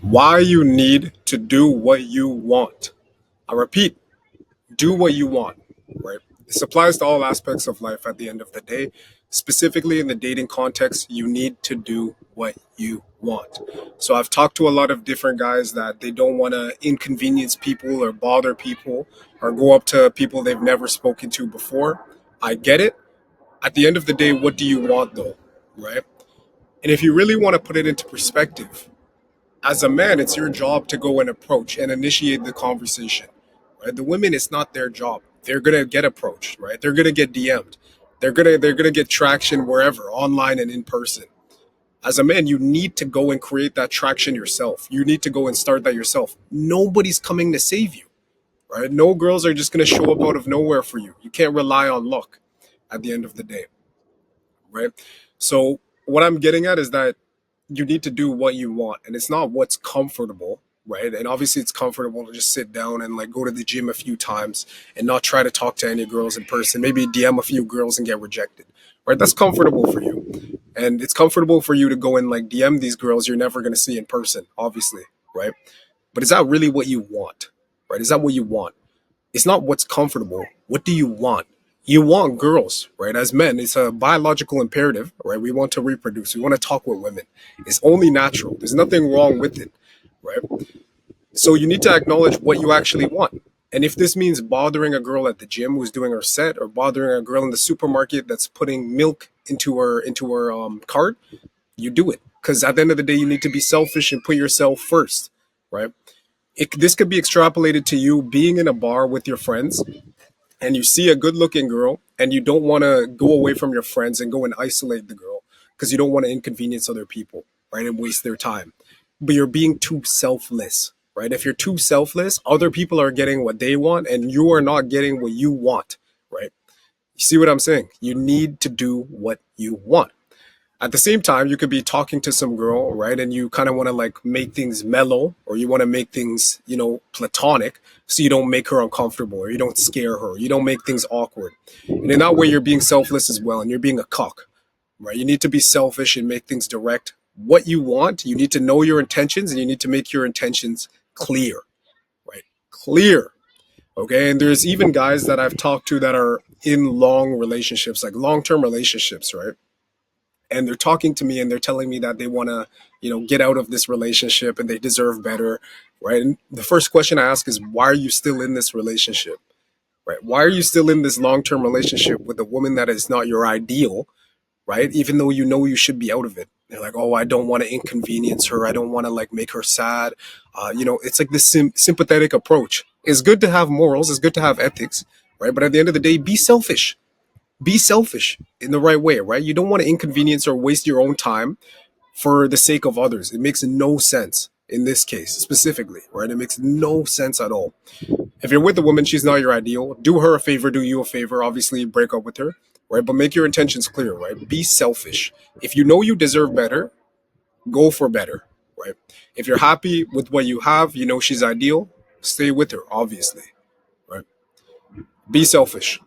Why you need to do what you want. I repeat, do what you want, right? This applies to all aspects of life at the end of the day. Specifically in the dating context, you need to do what you want. So I've talked to a lot of different guys that they don't want to inconvenience people or bother people or go up to people they've never spoken to before. I get it. At the end of the day, what do you want though, right? And if you really want to put it into perspective, as a man, it's your job to go and approach and initiate the conversation. Right? The women, it's not their job. They're gonna get approached, right? They're gonna get DM'd. They're gonna get traction wherever, online and in person. As a man, you need to go and create that traction yourself. You need to go and start that yourself. Nobody's coming to save you, right? No girls are just gonna show up out of nowhere for you. You can't rely on luck at the end of the day, right? So what I'm getting at is that you need to do what you want, and it's not what's comfortable, right? And obviously it's comfortable to just sit down and like go to the gym a few times and not try to talk to any girls in person, maybe DM a few girls and get rejected, right? That's comfortable for you, and it's comfortable for you to go and like DM these girls you're never going to see in person, obviously, right? But is that really what you want, right? Is that what you want? It's not what's comfortable. What do you want? You want girls, right? As men, it's a biological imperative, right? We want to reproduce. We want to talk with women. It's only natural. There's nothing wrong with it, right? So you need to acknowledge what you actually want. And if this means bothering a girl at the gym who's doing her set, or bothering a girl in the supermarket that's putting milk into her cart, you do it. Because at the end of the day, you need to be selfish and put yourself first, right? This could be extrapolated to you being in a bar with your friends and you see a good looking girl and you don't want to go away from your friends and go and isolate the girl because you don't want to inconvenience other people, right? And waste their time. But you're being too selfless, right? If you're too selfless, other people are getting what they want and you are not getting what you want, right? You see what I'm saying? You need to do what you want. At the same time, you could be talking to some girl, right? And you kind of want to like make things mellow, or you want to make things, platonic, so you don't make her uncomfortable, or you don't scare her, you don't make things awkward. And in that way, you're being selfless as well, and you're being a cock, right? You need to be selfish and make things direct. What you want, you need to know your intentions, and you need to make your intentions clear, right? Clear. Okay. And there's even guys that I've talked to that are in long relationships, like long term relationships, right? And they're talking to me and they're telling me that they want to get out of this relationship and they deserve better, right? And the first question I ask is, why are you still in this relationship, right? Why are you still in this long-term relationship with a woman that is not your ideal, right? Even though you know you should be out of it. They're like, oh, I don't want to inconvenience her, I don't want to like make her sad. It's like this sympathetic approach. It's good to have morals, it's good to have ethics, right? But at the end of the day, be selfish in the right way, right? You don't want to inconvenience or waste your own time for the sake of others. It makes no sense in this case specifically, right? It makes no sense at all. If you're with a woman, she's not your ideal. Do her a favor, do you a favor. Obviously, break up with her, right? But make your intentions clear, right? Be selfish. If you know you deserve better, go for better, right? If you're happy with what you have, you know she's ideal, stay with her, obviously, right? Be selfish.